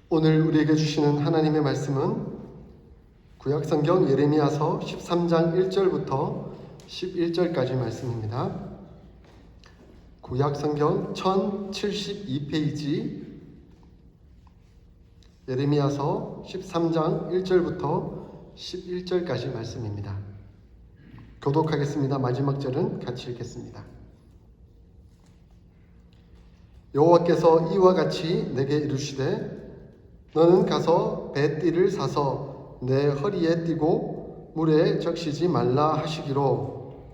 오늘 우리에게 주시는 하나님의 말씀은 구약성경 예레미야서 13장 1절부터 11절까지 말씀입니다. 구약성경 1072페이지 예레미야서 13장 1절부터 11절까지 말씀입니다. 교독하겠습니다. 마지막 절은 같이 읽겠습니다. 여호와께서 이와 같이 내게 이르시되 너는 가서 배띠를 사서 내 허리에 띠고 물에 적시지 말라 하시기로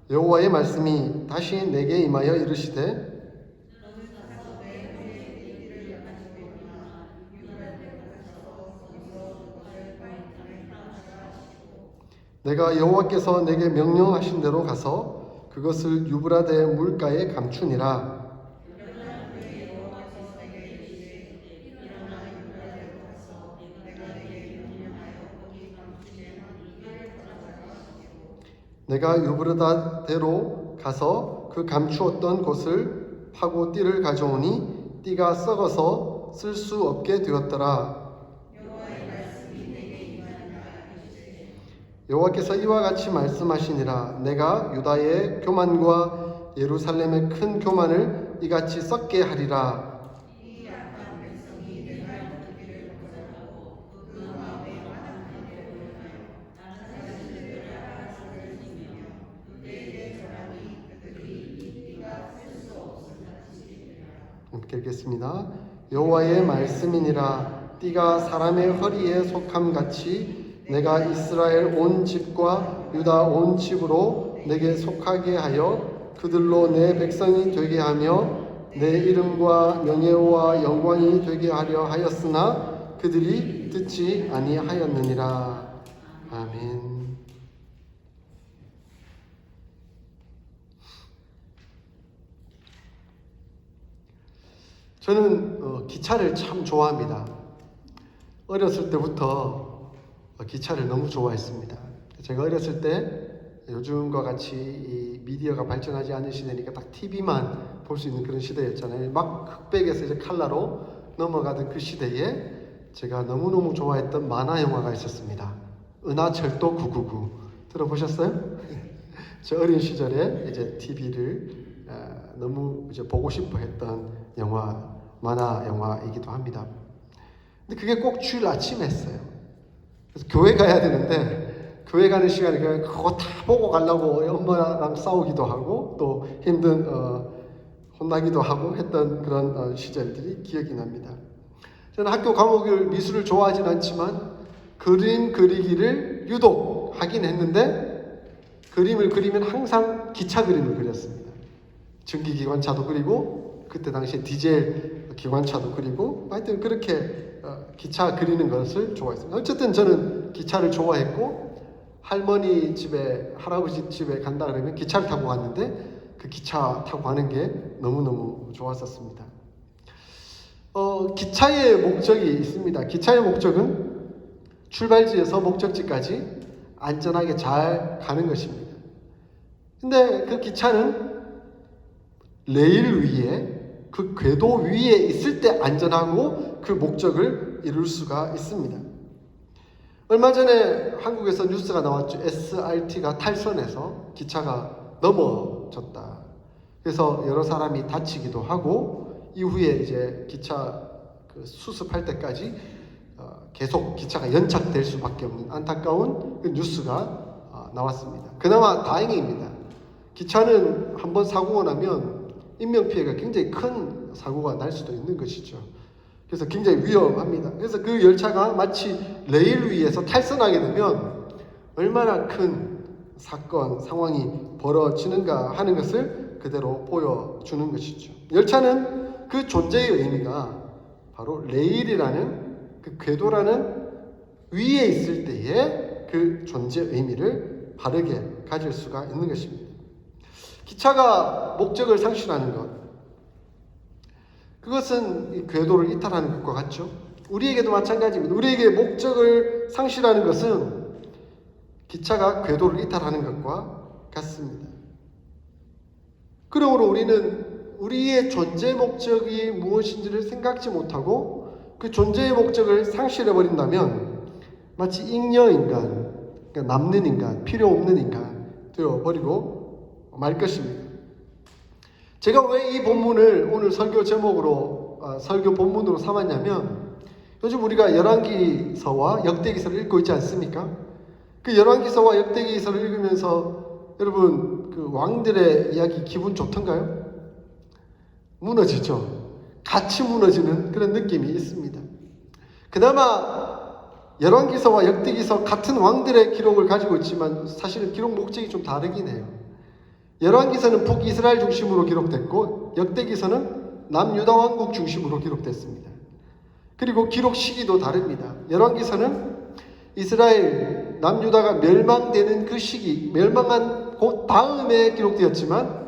여호와의 말씀이 다시 내게 임하여 이르시되 내가 여호와께서 내게 명령하신 대로 가서 그것을 유브라데 물가에 감추니라. 내가 유브라데로 가서 그 감추었던 곳을 파고 띠를 가져오니 띠가 썩어서 쓸 수 없게 되었더라. 여호와께서 이와 같이 말씀하시니라. 내가 유다의 교만과 예루살렘의 큰 교만을 이같이 썩게 하리라. 함께 읽겠습니다. 여호와의 말씀이니라. 띠가 사람의 허리에 속함같이 내가 이스라엘 온 집과 유다 온 집으로 내게 속하게 하여 그들로 내 백성이 되게 하며 내 이름과 명예와 영광이 되게 하려 하였으나 그들이 듣지 아니하였느니라. 아멘. 저는 기차를 참 좋아합니다. 어렸을 때부터 기차를 너무 좋아했습니다. 제가 어렸을 때 요즘과 같이 이 미디어가 발전하지 않은 시대니까 딱 TV만 볼 수 있는 그런 시대였잖아요. 막 흑백에서 이제 칼라로 넘어가던 그 시대에 제가 너무너무 좋아했던 만화 영화가 있었습니다. 은하철도 999 들어보셨어요? 저 어린 시절에 이제 TV를 너무 이제 보고 싶어 했던 만화 영화이기도 합니다. 근데 그게 꼭 주일 아침에 했어요. 그래서 교회 가야 되는데 교회 가는 시간에 그거 다 보고 가려고 엄마랑 싸우기도 하고 또 힘든 혼나기도 하고 했던 그런 시절들이 기억이 납니다. 저는 학교 과목을 미술을 좋아하진 않지만 그림 그리기를 유독 하긴 했는데 그림을 그리면 항상 기차 그림을 그렸습니다. 전기기관차도 그리고 그때 당시에 디젤 기관차도 그리고 하여튼 그렇게 기차 그리는 것을 좋아했습니다. 어쨌든 저는 기차를 좋아했고 할머니 집에 할아버지 집에 간다 그러면 기차를 타고 갔는데 그 기차 타고 가는 게 너무너무 좋았었습니다. 기차의 목적이 있습니다. 기차의 목적은 출발지에서 목적지까지 안전하게 잘 가는 것입니다. 근데 그 기차는 레일 위에 그 궤도 위에 있을 때 안전하고 그 목적을 이룰 수가 있습니다. 얼마 전에 한국에서 뉴스가 나왔죠. SRT가 탈선해서 기차가 넘어졌다. 그래서 여러 사람이 다치기도 하고 이후에 이제 기차 수습할 때까지 계속 기차가 연착될 수밖에 없는 안타까운 그 뉴스가 나왔습니다. 그나마 다행입니다. 기차는 한번 사고가 나면 인명피해가 굉장히 큰 사고가 날 수도 있는 것이죠. 그래서 굉장히 위험합니다. 그래서 그 열차가 마치 레일 위에서 탈선하게 되면 얼마나 큰 사건, 상황이 벌어지는가 하는 것을 그대로 보여주는 것이죠. 열차는 그 존재의 의미가 바로 레일이라는 그 궤도라는 위에 있을 때의 그 존재의 의미를 바르게 가질 수가 있는 것입니다. 기차가 목적을 상실하는 것, 그것은 이 궤도를 이탈하는 것과 같죠. 우리에게도 마찬가지입니다. 우리에게 목적을 상실하는 것은 기차가 궤도를 이탈하는 것과 같습니다. 그러므로 우리는 우리의 존재 목적이 무엇인지를 생각지 못하고 그 존재의 목적을 상실해 버린다면 마치 잉여인간, 그러니까 남는 인간, 필요 없는 인간 되어버리고 말 것입니다. 제가 왜 이 본문을 오늘 설교 제목으로 설교 본문으로 삼았냐면 요즘 우리가 열왕기서와 역대기서를 읽고 있지 않습니까? 그 열왕기서와 역대기서를 읽으면서 여러분 그 왕들의 이야기 기분 좋던가요? 무너지죠. 같이 무너지는 그런 느낌이 있습니다. 그나마 열왕기서와 역대기서 같은 왕들의 기록을 가지고 있지만 사실은 기록 목적이 좀 다르긴 해요. 열왕기서는 북이스라엘 중심으로 기록됐고 역대기서는 남유다 왕국 중심으로 기록됐습니다. 그리고 기록 시기도 다릅니다. 열왕기서는 이스라엘 남유다가 멸망되는 그 시기, 멸망한 그 다음에 기록되었지만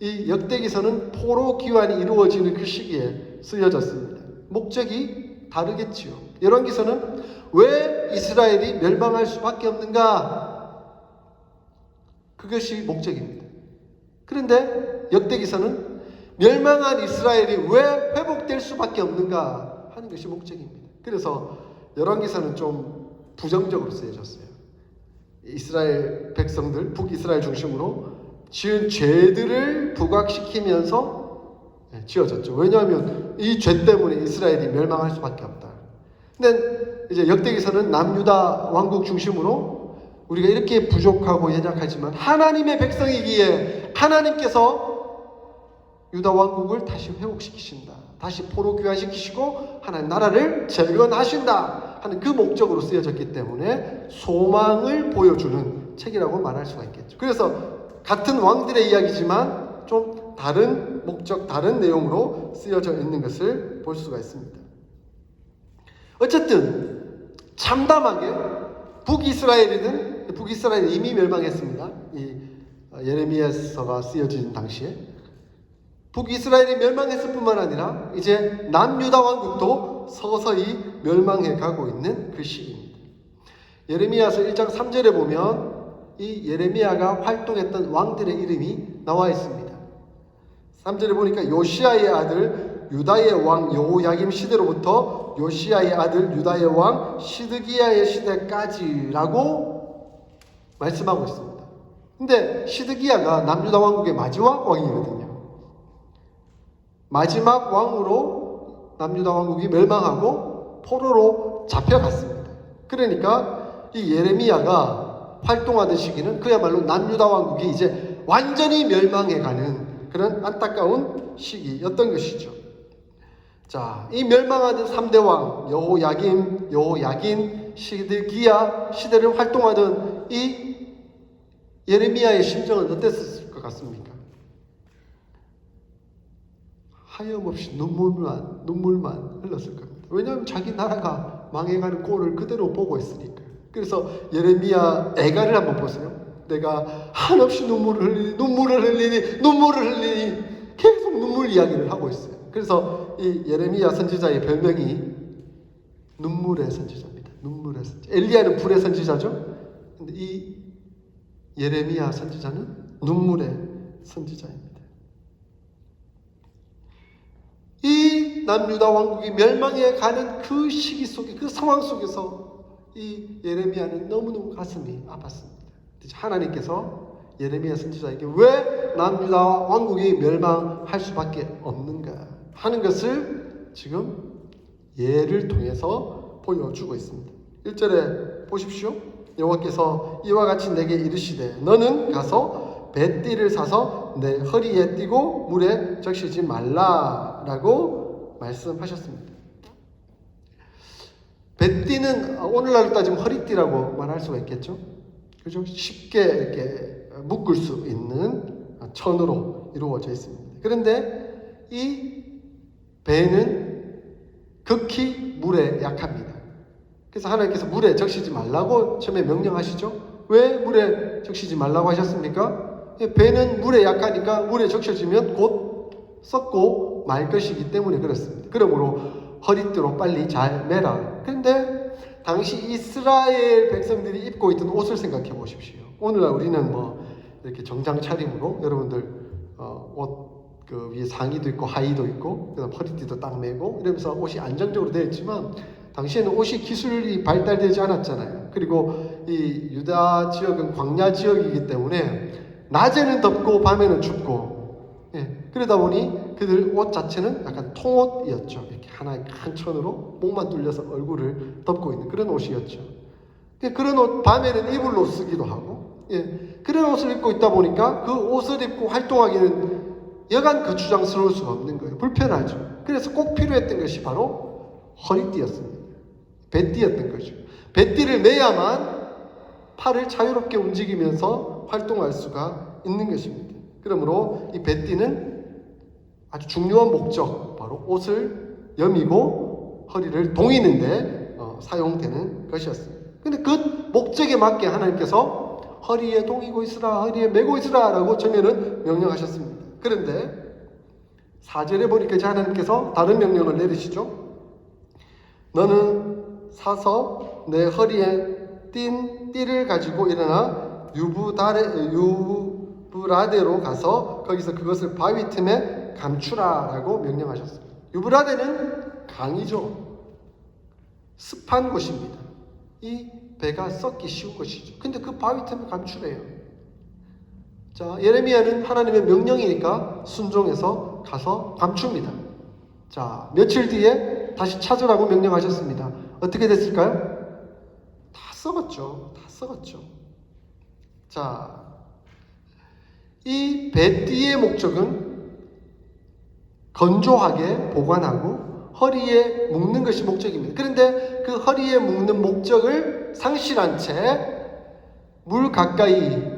이 역대기서는 포로 귀환이 이루어지는 그 시기에 쓰여졌습니다. 목적이 다르겠지요. 열왕기서는 왜 이스라엘이 멸망할 수밖에 없는가? 그것이 목적입니다. 그런데 역대기서는 멸망한 이스라엘이 왜 회복될 수밖에 없는가 하는 것이 목적입니다. 그래서 열왕기서는 좀 부정적으로 쓰여졌어요. 이스라엘 백성들, 북이스라엘 중심으로 지은 죄들을 부각시키면서 지어졌죠. 왜냐하면 이 죄 때문에 이스라엘이 멸망할 수밖에 없다. 근데 이제 역대기서는 남유다 왕국 중심으로 우리가 이렇게 부족하고 연약하지만 하나님의 백성이기에 하나님께서 유다 왕국을 다시 회복시키신다. 다시 포로 귀환시키시고 하나님 나라를 재건하신다 하는 그 목적으로 쓰여졌기 때문에 소망을 보여주는 책이라고 말할 수가 있겠죠. 그래서 같은 왕들의 이야기지만 좀 다른 목적, 다른 내용으로 쓰여져 있는 것을 볼 수가 있습니다. 어쨌든 참담하게 북이스라엘이 이미 멸망했습니다. 이 예레미야서가 쓰여진 당시에 북이스라엘이 멸망했을 뿐만 아니라 이제 남유다 왕국도 서서히 멸망해 가고 있는 그 시기입니다. 예레미야서 1장 3절에 보면 이 예레미야가 활동했던 왕들의 이름이 나와 있습니다. 3절에 보니까 요시야의 아들 유다의 왕 여호야김 시대로부터 요시야의 아들 유다의 왕 시드기야의 시대까지라고 말씀하고 있습니다. 근데 시드기야가 남유다 왕국의 마지막 왕이거든요. 마지막 왕으로 남유다 왕국이 멸망하고 포로로 잡혀갔습니다. 그러니까 이 예레미야가 활동하던 시기는 그야말로 남유다 왕국이 이제 완전히 멸망해가는 그런 안타까운 시기였던 것이죠. 자, 이 멸망하던 3대 왕 여호야긴, 시드기야 시대를 활동하던 이 예레미야의 심정은 어땠을 것 같습니까? 하염없이 눈물만 흘렀을 겁니다. 왜냐하면 자기 나라가 망해가는 꼴을 그대로 보고 있으니까요. 그래서 예레미야 애가를 한번 보세요. 내가 한없이 눈물을 흘리니 계속 눈물 이야기를 하고 있어요. 그래서 이 예레미야 선지자의 별명이 눈물의 선지자입니다. 눈물의 선지자. 엘리야는 불의 선지자죠. 근데 이 예레미야 선지자는 눈물의 선지자입니다. 이 남유다 왕국이 멸망해 가는 그 시기 속에, 그 상황 속에서 이 예레미야는 너무너무 가슴이 아팠습니다. 하나님께서 예레미야 선지자에게 왜 남유다 왕국이 멸망할 수밖에 없는가 하는 것을 지금 예를 통해서 보여주고 있습니다. 1절에 보십시오. 여호와께서 이와 같이 내게 이르시되 너는 가서 뱃띠를 사서 내 허리에 띠고 물에 적시지 말라라고 말씀하셨습니다. 뱃띠는 오늘날로 따지면 허리띠라고 말할 수가 있겠죠. 그죠? 쉽게 이렇게 묶을 수 있는 천으로 이루어져 있습니다. 그런데 이 배는 극히 물에 약합니다. 그래서 하나님께서 물에 적시지 말라고 처음에 명령하시죠. 왜 물에 적시지 말라고 하셨습니까? 배는 물에 약하니까 물에 적셔지면 곧 썩고 말 것이기 때문에 그렇습니다. 그러므로 허리띠로 빨리 잘 매라. 그런데 당시 이스라엘 백성들이 입고 있던 옷을 생각해 보십시오. 오늘날 우리는 뭐 이렇게 정장 차림으로 여러분들 옷 그 위에 상의도 있고 하의도 있고 그다음 허리띠도 딱 매고 이러면서 옷이 안정적으로 되어 있지만 당시에는 옷이 기술이 발달되지 않았잖아요. 그리고 이 유다 지역은 광야 지역이기 때문에 낮에는 덥고 밤에는 춥고, 예, 그러다 보니 그들 옷 자체는 약간 통옷이었죠. 이렇게 하나의 큰 천으로 목만 뚫려서 얼굴을 덮고 있는 그런 옷이었죠. 그런 옷 밤에는 이불로 쓰기도 하고, 예, 그런 옷을 입고 있다 보니까 그 옷을 입고 활동하기는 여간 거추장스러울 수가 없는 거예요. 불편하죠. 그래서 꼭 필요했던 것이 바로 허리띠였습니다. 배띠였던 거죠. 배띠를 매야만 팔을 자유롭게 움직이면서 활동할 수가 있는 것입니다. 그러므로 이 배띠는 아주 중요한 목적, 바로 옷을 여미고 허리를 동이는데 사용되는 것이었습니다. 근데 그 목적에 맞게 하나님께서 허리에 동이고 있으라, 허리에 메고 있으라 라고 처음에는 명령하셨습니다. 그런데 4절에 보니까 이제 하나님께서 다른 명령을 내리시죠. 너는 사서 내 허리에 띤 띠를 가지고 일어나 유브라데로 가서 거기서 그것을 바위 틈에 감추라 라고 명령하셨습니다. 유브라데는 강이죠. 습한 곳입니다. 이 배가 썩기 쉬운 것이죠. 근데 그 바위 틈에 감추래요. 자, 예레미야는 하나님의 명령이니까 순종해서 가서 감춥니다. 자, 며칠 뒤에 다시 찾으라고 명령하셨습니다. 어떻게 됐을까요? 다 썩었죠. 다 썩었죠. 자, 이 배띠의 목적은 건조하게 보관하고 허리에 묶는 것이 목적입니다. 그런데 그 허리에 묶는 목적을 상실한 채 물 가까이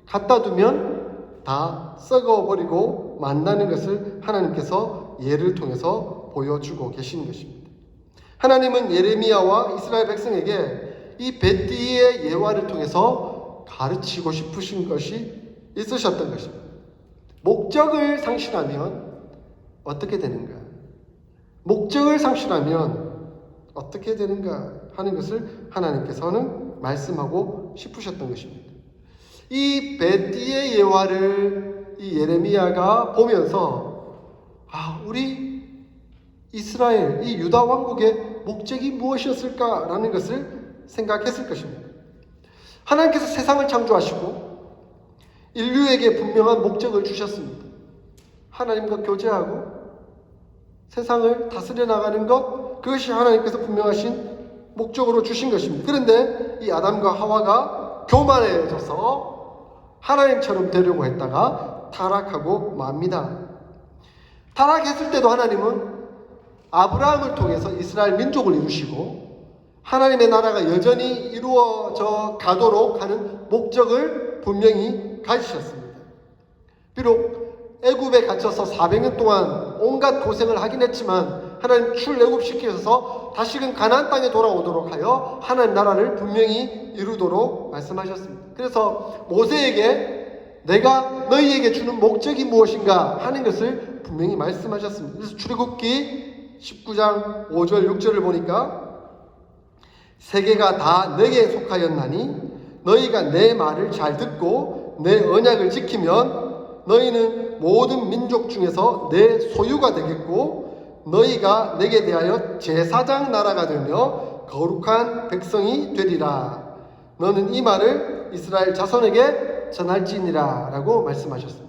갖다 두면 다 썩어버리고 만나는 것을 하나님께서 예를 통해서 보여주고 계시는 것입니다. 하나님은 예레미야와 이스라엘 백성에게 이 배띠의 예화를 통해서 가르치고 싶으신 것이 있으셨던 것입니다. 목적을 상실하면 어떻게 되는가? 목적을 상실하면 어떻게 되는가 하는 것을 하나님께서는 말씀하고 싶으셨던 것입니다. 이 배띠의 예화를 이 예레미야가 보면서 우리 이스라엘, 이 유다 왕국의 목적이 무엇이었을까라는 것을 생각했을 것입니다. 하나님께서 세상을 창조하시고 인류에게 분명한 목적을 주셨습니다. 하나님과 교제하고 세상을 다스려 나가는 것, 그것이 하나님께서 분명하신 목적으로 주신 것입니다. 그런데 이 아담과 하와가 교만해져서 하나님처럼 되려고 했다가 타락하고 맙니다. 타락했을 때도 하나님은 아브라함을 통해서 이스라엘 민족을 이루시고 하나님의 나라가 여전히 이루어져 가도록 하는 목적을 분명히 가지셨습니다. 비록 애굽에 갇혀서 400년 동안 온갖 고생을 하긴 했지만 하나님 출애굽시키셔서 다시금 가나안 땅에 돌아오도록 하여 하나님 나라를 분명히 이루도록 말씀하셨습니다. 그래서 모세에게 내가 너희에게 주는 목적이 무엇인가 하는 것을 분명히 말씀하셨습니다. 그래서 출애굽기 19장 5절 6절을 보니까 세계가 다 내게 속하였나니 너희가 내 말을 잘 듣고 내 언약을 지키면 너희는 모든 민족 중에서 내 소유가 되겠고 너희가 내게 대하여 제사장 나라가 되며 거룩한 백성이 되리라. 너는 이 말을 이스라엘 자손에게 전할지니라 라고 말씀하셨습니다.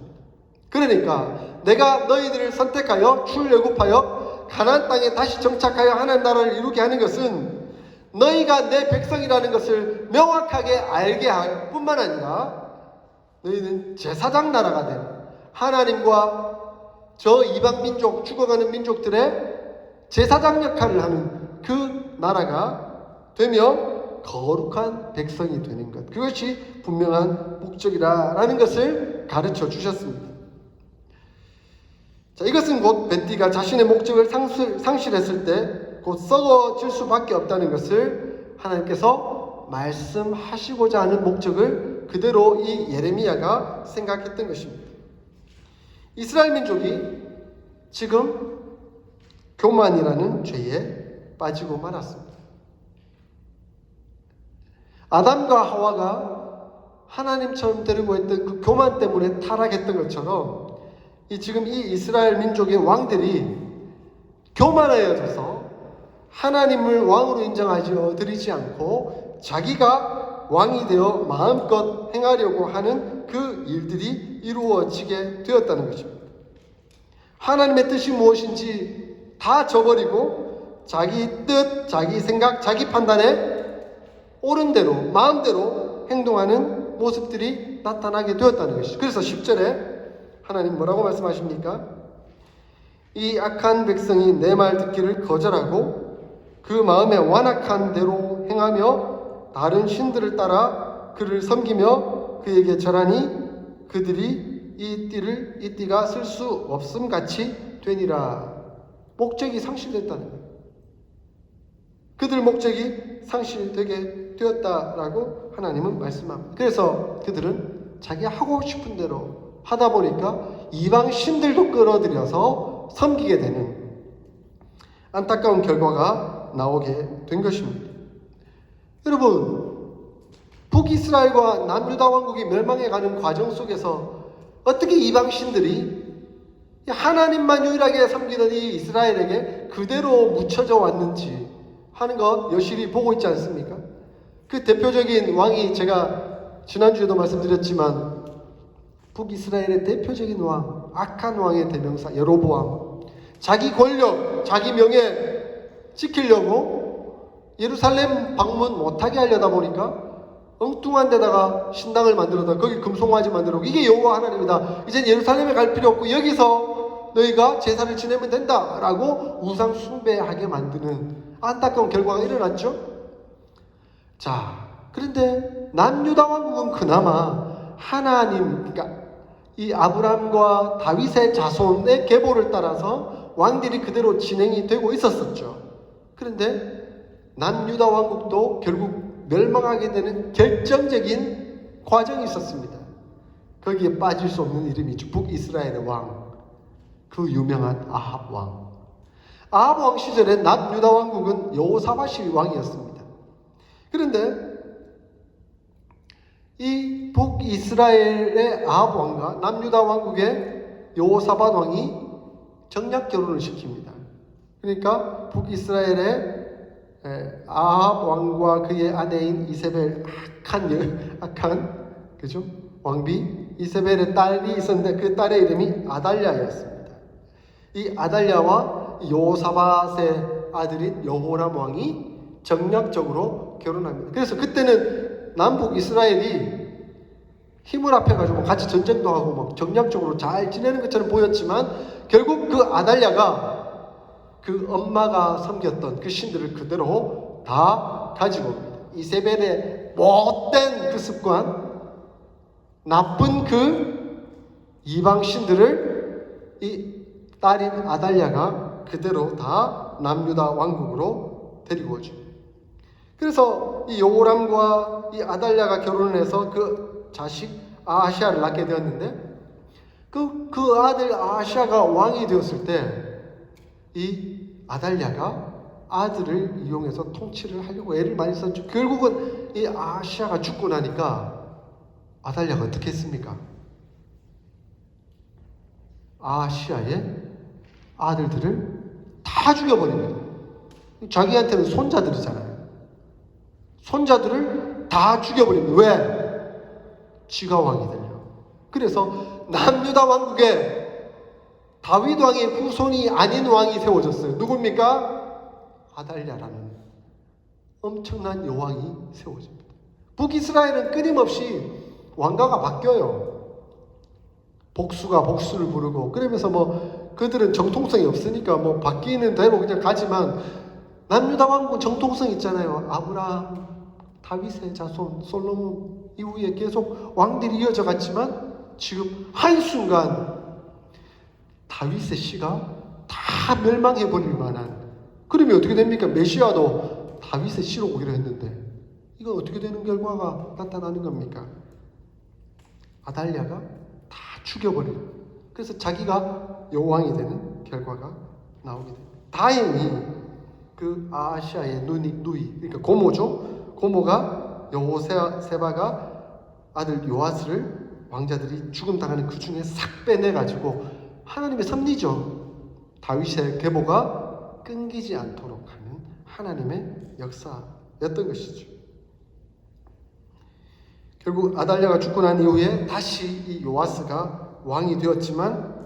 그러니까 내가 너희들을 선택하여 출애굽하여 가나안 땅에 다시 정착하여 하나님 나라를 이루게 하는 것은 너희가 내 백성이라는 것을 명확하게 알게 할 뿐만 아니라 너희는 제사장 나라가 되는 하나님과 저 이방 민족, 죽어가는 민족들의 제사장 역할을 하는 그 나라가 되며 거룩한 백성이 되는 것. 그것이 분명한 목적이라는 것을 가르쳐 주셨습니다. 자, 이것은 곧 배띠가 자신의 목적을 상실했을 때 곧 썩어질 수밖에 없다는 것을 하나님께서 말씀하시고자 하는 목적을 그대로 이 예레미야가 생각했던 것입니다. 이스라엘 민족이 지금 교만이라는 죄에 빠지고 말았습니다. 아담과 하와가 하나님처럼 되려고 했던 그 교만 때문에 타락했던 것처럼 지금 이 이스라엘 민족의 왕들이 교만하여져서 하나님을 왕으로 인정하지 드리지 않고 자기가 왕이 되어 마음껏 행하려고 하는 그 일들이 이루어지게 되었다는 것입니다. 하나님의 뜻이 무엇인지 다 저버리고 자기 뜻, 자기 생각, 자기 판단에 옳은 대로, 마음대로 행동하는 모습들이 나타나게 되었다는 것이죠. 그래서 10절에 하나님 뭐라고 말씀하십니까? 이 악한 백성이 내 말 듣기를 거절하고 그 마음에 완악한 대로 행하며 다른 신들을 따라 그를 섬기며 그에게 절하니 그들이 이 띠가 쓸 수 없음 같이 되니라. 목적이 상실됐다는 거예요. 그들 목적이 상실되게 되었다라고 하나님은 말씀합니다. 그래서 그들은 자기 하고 싶은 대로 하다 보니까 이방 신들도 끌어들여서 섬기게 되는 안타까운 결과가 나오게 된 것입니다. 여러분, 북이스라엘과 남유다 왕국이 멸망해가는 과정 속에서 어떻게 이방 신들이 하나님만 유일하게 섬기는 이 이스라엘에게 그대로 묻혀져 왔는지 하는 것 여실히 보고 있지 않습니까? 그 대표적인 왕이 제가 지난주에도 말씀드렸지만 북이스라엘의 대표적인 왕, 악한 왕의 대명사 여로보암, 자기 권력, 자기 명예 지키려고 예루살렘 방문 못하게 하려다 보니까 엉뚱한 데다가 신당을 만들어다 거기 금송아지 만들고 이게 여호와 하나님이다. 이젠 예루살렘에 갈 필요 없고 여기서 너희가 제사를 지내면 된다라고 우상 숭배하게 만드는 안타까운 결과가 일어났죠. 자, 그런데 남유다 왕국은 그나마 하나님, 그러니까 이 아브람과 다윗의 자손의 계보를 따라서 왕들이 그대로 진행이 되고 있었었죠. 그런데 남유다 왕국도 결국 멸망하게 되는 결정적인 과정이 있었습니다. 거기에 빠질 수 없는 이름이죠. 북이스라엘의 왕, 그 유명한 아합 왕. 아합 왕 시절에 남유다 왕국은 여호사밧이 왕이었습니다. 그런데 이 북이스라엘의 아합 왕과 남유다 왕국의 여호사밧 왕이 정략 결혼을 시킵니다. 그러니까 북이스라엘의 아합 왕과 그의 아내인 이세벨, 악한 그죠? 왕비 이세벨의 딸이 있었는데 그 딸의 이름이 아달랴였습니다. 이 아달랴와 여호사밧의 아들인 여호람 왕이 정략적으로 결혼합니다. 그래서 그때는 남북 이스라엘이 힘을 합해가지고 같이 전쟁도 하고 막 정략적으로 잘 지내는 것처럼 보였지만 결국 그 아달랴가 그 엄마가 섬겼던 그 신들을 그대로 다 가지고 옵니다. 이세벨의 못된 그 습관, 나쁜 그 이방 신들을 이 딸인 아달랴가 그대로 다 남유다 왕국으로 데리고 오죠. 그래서 이 여호람과 이 아달랴가 결혼을 해서 그 자식 아하시아를 낳게 되었는데 그 아들 아하시아가 왕이 되었을 때 이 아달랴가 아들을 이용해서 통치를 하려고 애를 많이 썼죠. 결국은 이 아하시아가 죽고 나니까 아달랴가 어떻게 했습니까? 아하시아의 아들들을 다 죽여버립니다. 자기한테는 손자들이잖아요. 손자들을 다 죽여버립니다. 왜? 지가 왕이 되려. 그래서 남유다 왕국에 다윗 왕의 후손이 아닌 왕이 세워졌어요. 누굽니까? 아달랴라는 엄청난 여왕이 세워집니다. 북이스라엘은 끊임없이 왕가가 바뀌어요. 복수가 복수를 부르고 그러면서 뭐 그들은 정통성이 없으니까 뭐 바뀌는 대로 그냥 가지만 남유다 왕국은 정통성 있잖아요. 아브라함, 다윗의 자손, 솔로몬 이후에 계속 왕들이 이어져 갔지만 지금 한순간 다윗의 씨가 다 멸망해버릴 만한, 그러면 어떻게 됩니까? 메시아도 다윗의 씨로 오기로 했는데 이건 어떻게 되는 결과가 나타나는 겁니까? 아달랴가 다 죽여버리고 그래서 자기가 여왕이 되는 결과가 나오게 됩니다. 다행히 그 아하시아의 누이 그러니까 고모죠. 고모가 여호세바가 아들 요아스를 왕자들이 죽음 당하는 그 중에 싹 빼내가지고 하나님의 섭리죠. 다윗의 계보가 끊기지 않도록 하는 하나님의 역사였던 것이죠. 결국 아달랴가 죽고 난 이후에 다시 이 요아스가 왕이 되었지만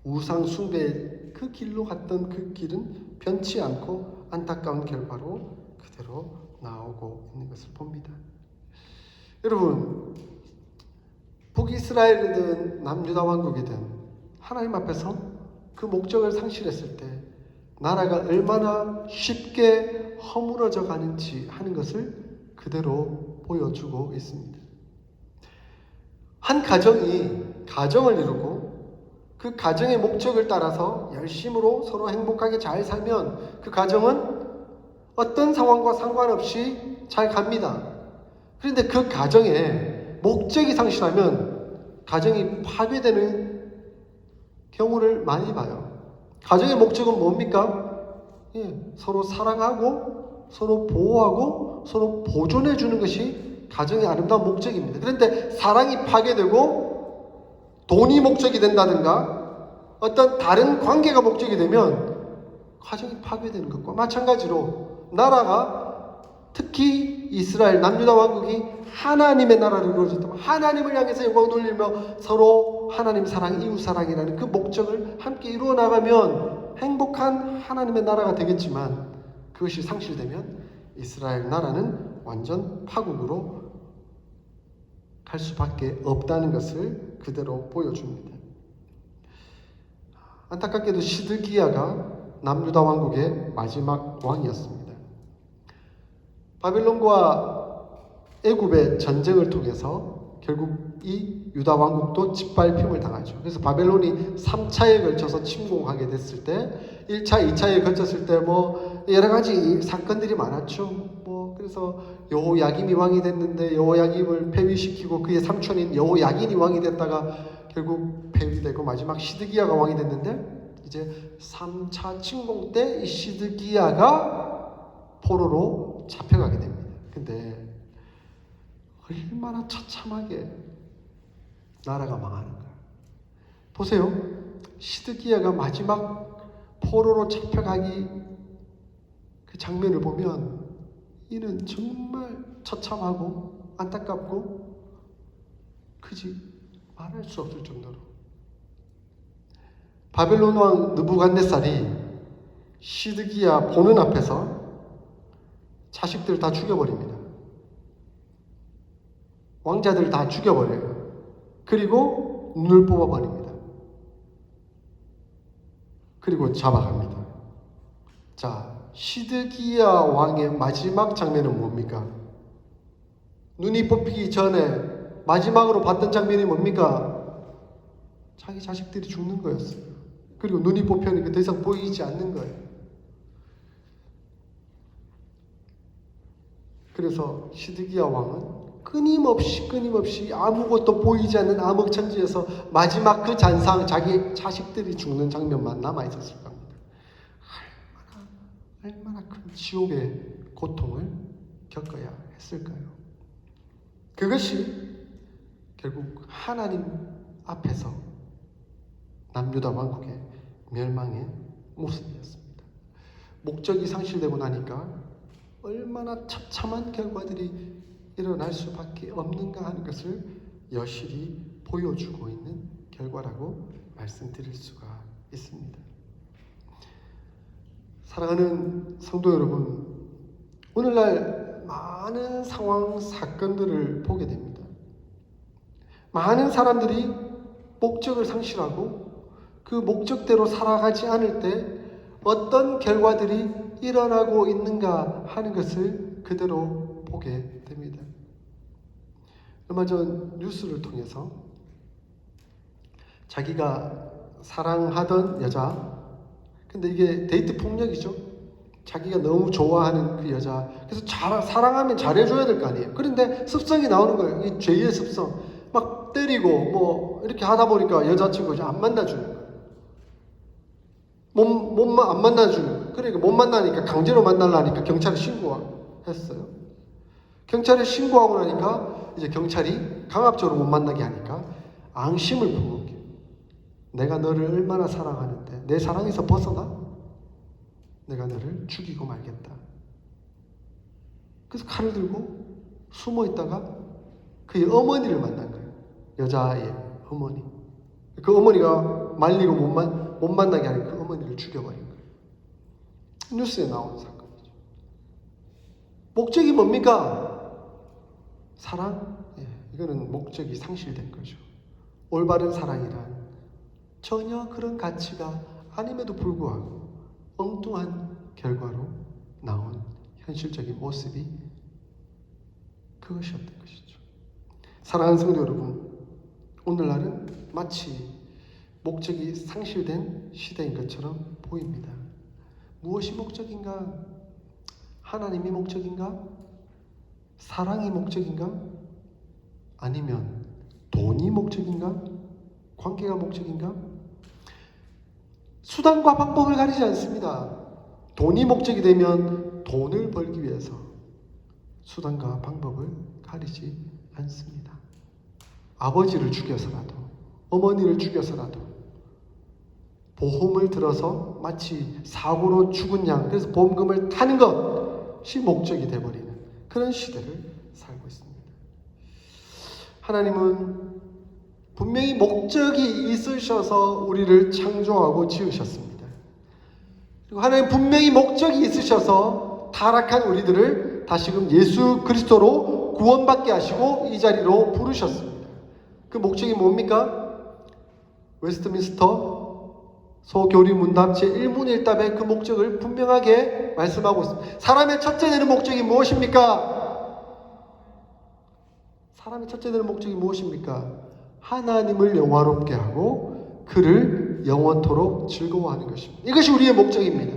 우상 숭배의 그 길로 갔던 그 길은 변치 않고 안타까운 결과로 그대로 나오고 있는 것을 봅니다. 여러분, 북이스라엘이든 남유다 왕국이든 하나님 앞에서 그 목적을 상실했을 때 나라가 얼마나 쉽게 허물어져 가는지 하는 것을 그대로 보여주고 있습니다. 한 가정이 가정을 이루고 그 가정의 목적을 따라서 열심으로 서로 행복하게 잘 살면 그 가정은 어떤 상황과 상관없이 잘 갑니다. 그런데 그 가정에 목적이 상실하면 가정이 파괴되는 경우를 많이 봐요. 가정의 목적은 뭡니까? 서로 사랑하고 서로 보호하고 서로 보존해 주는 것이 가정의 아름다운 목적입니다. 그런데 사랑이 파괴되고 돈이 목적이 된다든가 어떤 다른 관계가 목적이 되면 가정이 파괴되는 것과 마찬가지로 나라가 특히 이스라엘 남유다 왕국이 하나님의 나라로 이루어졌다면 하나님을 향해서 영광 돌리며 서로 하나님 사랑, 이웃 사랑이라는 그 목적을 함께 이루어 나가면 행복한 하나님의 나라가 되겠지만 그것이 상실되면 이스라엘 나라는 완전 파국으로 갈 수밖에 없다는 것을 그대로 보여줍니다. 안타깝게도 시드기야가 남유다 왕국의 마지막 왕이었습니다. 바벨론과 애굽의 전쟁을 통해서 결국 이 유다 왕국도 짓밟힘을 당하죠. 그래서 바벨론이 3차에 걸쳐서 침공하게 됐을 때 1차, 2차에 걸쳤을 때 여러 가지 사건들이 많았죠. 그래서 여호야김이 왕이 됐는데 여호야김을 폐위시키고 그의 삼촌인 여호야긴이 왕이 됐다가 결국 폐위되고 마지막 시드기야가 왕이 됐는데 이제 3차 침공 때 이 시드기야가 포로로 잡혀가게 됩니다. 근데 얼마나 처참하게 나라가 망하는 거예요. 보세요. 시드기야가 마지막 포로로 잡혀가기 그 장면을 보면 이는 정말 처참하고 안타깝고 그지 말할 수 없을 정도로 바벨론 왕 느부갓네살이 시드기야 보는 앞에서 자식들 다 죽여버립니다. 왕자들 다 죽여버려요. 그리고 눈을 뽑아버립니다. 그리고 잡아갑니다. 자, 시드기야 왕의 마지막 장면은 뭡니까? 눈이 뽑히기 전에 마지막으로 봤던 장면이 뭡니까? 자기 자식들이 죽는 거였어요. 그리고 눈이 뽑히니까 더 이상 보이지 않는 거예요. 그래서 시드기야 왕은 끊임없이 아무것도 보이지 않는 암흑천지에서 마지막 그 잔상, 자기 자식들이 죽는 장면만 남아있었을 겁니다. 얼마나 큰 지옥의 고통을 겪어야 했을까요? 그것이 결국 하나님 앞에서 남유다 왕국의 멸망의 모습이었습니다. 목적이 상실되고 나니까 얼마나 처참한 결과들이 일어날 수밖에 없는가 하는 것을 여실히 보여주고 있는 결과라고 말씀드릴 수가 있습니다. 사랑하는 성도 여러분, 오늘날 많은 상황, 사건들을 보게 됩니다. 많은 사람들이 목적을 상실하고 그 목적대로 살아가지 않을 때 어떤 결과들이 일어나고 있는가 하는 것을 그대로 보게 됩니다. 얼마 전 뉴스를 통해서 자기가 사랑하던 여자, 근데 이게 데이트 폭력이죠. 자기가 너무 좋아하는 그 여자, 그래서 사랑하면 잘해줘야 될 거 아니에요. 그런데 습성이 나오는 거예요. 이 죄의 습성. 막 때리고 이렇게 하다 보니까 여자친구가 안 만나주는 거예요. 안 만나주는 거예요. 그러니까 못 만나니까 강제로 만나려니까 경찰에 신고했어요. 경찰에 신고하고 나니까 이제 경찰이 강압적으로 못 만나게 하니까 앙심을 품은 게 내가 너를 얼마나 사랑하는데 내 사랑에서 벗어나? 내가 너를 죽이고 말겠다. 그래서 칼을 들고 숨어 있다가 그의 어머니를 만난 거예요. 여자의 어머니. 그 어머니가 말리고 못 만나게 하는 그 어머니를 죽여버린 거예요. 뉴스에 나오는 사건이죠. 목적이 뭡니까? 사랑? 이거는 목적이 상실된 거죠. 올바른 사랑이란 전혀 그런 가치가 아님에도 불구하고 엉뚱한 결과로 나온 현실적인 모습이 그것이었던 것이죠. 사랑하는 성도 여러분, 오늘날은 마치 목적이 상실된 시대인 것처럼 보입니다. 무엇이 목적인가? 하나님이 목적인가? 사랑이 목적인가? 아니면 돈이 목적인가? 관계가 목적인가? 수단과 방법을 가리지 않습니다. 돈이 목적이 되면 돈을 벌기 위해서 수단과 방법을 가리지 않습니다. 아버지를 죽여서라도, 어머니를 죽여서라도, 보험을 들어서 마치 사고로 죽은 양, 그래서 보험금을 타는 것이 목적이 되어버리는 그런 시대를 살고 있습니다. 하나님은 분명히 목적이 있으셔서 우리를 창조하고 지으셨습니다. 그리고 하나님 분명히 목적이 있으셔서 타락한 우리들을 다시금 예수 그리스도로 구원받게 하시고 이 자리로 부르셨습니다. 그 목적이 뭡니까? 웨스트민스터 소교리 문답 제1문 1답의 그 목적을 분명하게 말씀하고 있습니다. 사람의 첫째 되는 목적이 무엇입니까? 사람의 첫째 되는 목적이 무엇입니까? 하나님을 영화롭게 하고 그를 영원토록 즐거워하는 것입니다. 이것이 우리의 목적입니다.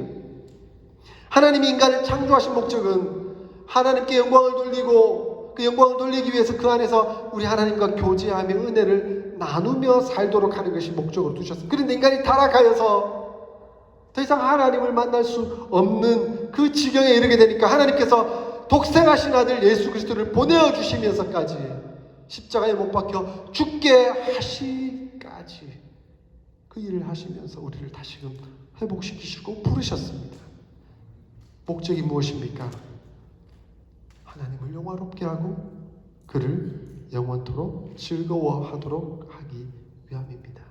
하나님이 인간을 창조하신 목적은 하나님께 영광을 돌리고 그 영광을 돌리기 위해서 그 안에서 우리 하나님과 교제하며 은혜를 나누며 살도록 하는 것이 목적으로 두셨습니다. 그런데 인간이 타락하여서 더 이상 하나님을 만날 수 없는 그 지경에 이르게 되니까 하나님께서 독생하신 아들 예수 그리스도를 보내주시면서까지 십자가에 못 박혀 죽게 하시까지 그 일을 하시면서 우리를 다시금 회복시키시고 부르셨습니다. 목적이 무엇입니까? 하나님을 영화롭게 하고 그를 영원토록 즐거워하도록 하기 위함입니다.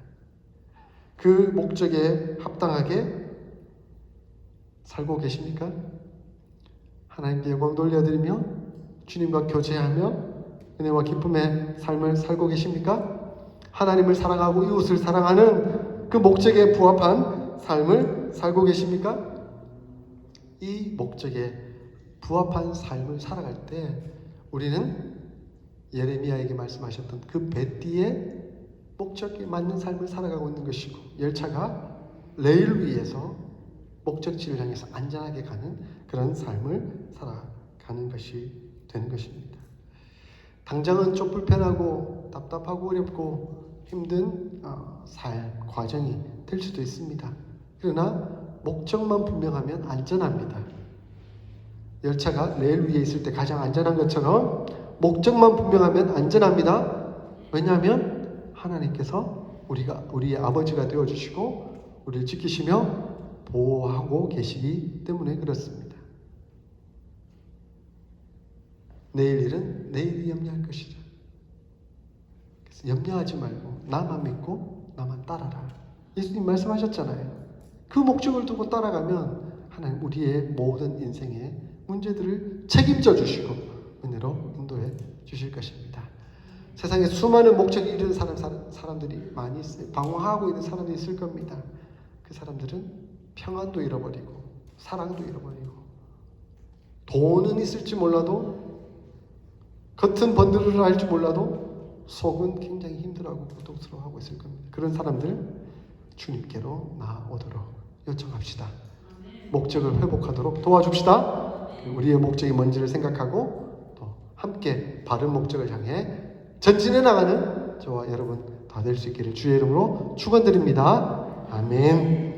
그 목적에 합당하게 살고 계십니까? 하나님께 영광 돌려드리며 주님과 교제하며 은혜와 기쁨의 삶을 살고 계십니까? 하나님을 사랑하고 이웃을 사랑하는 그 목적에 부합한 삶을 살고 계십니까? 이 목적에 부합한 삶을 살아갈 때 우리는 예레미야에게 말씀하셨던 그 배띠의 목적에 맞는 삶을 살아가고 있는 것이고 열차가 레일 위에서 목적지를 향해서 안전하게 가는 그런 삶을 살아가는 것이 되는 것입니다. 당장은 좀 불편하고 답답하고 어렵고 힘든 삶, 과정이 될 수도 있습니다. 그러나 목적만 분명하면 안전합니다. 열차가 레일 위에 있을 때 가장 안전한 것처럼 목적만 분명하면 안전합니다. 왜냐하면 하나님께서 우리의 아버지가 되어주시고 우리를 지키시며 보호하고 계시기 때문에 그렇습니다. 내일 일은 내일이 염려할 것이죠. 그래서 염려하지 말고 나만 믿고 나만 따라라. 예수님 말씀하셨잖아요. 그 목적을 두고 따라가면 하나님 우리의 모든 인생의 문제들을 책임져 주시고 은혜로 인도해 주실 것입니다. 세상에 수많은 목적이 이른 사람들이 많이 있어요. 방황하고 있는 사람들이 있을 겁니다. 그 사람들은 평안도 잃어버리고 사랑도 잃어버리고 돈은 있을지 몰라도 겉은 번들을 할지 몰라도 속은 굉장히 힘들어하고 고통스러워하고 있을 겁니다. 그런 사람들 주님께로 나아오도록 요청합시다. 목적을 회복하도록 도와줍시다. 우리의 목적이 뭔지를 생각하고 또 함께 바른 목적을 향해 전진해 나가는 저와 여러분 다 될 수 있기를 주의 이름으로 축원드립니다. 아멘.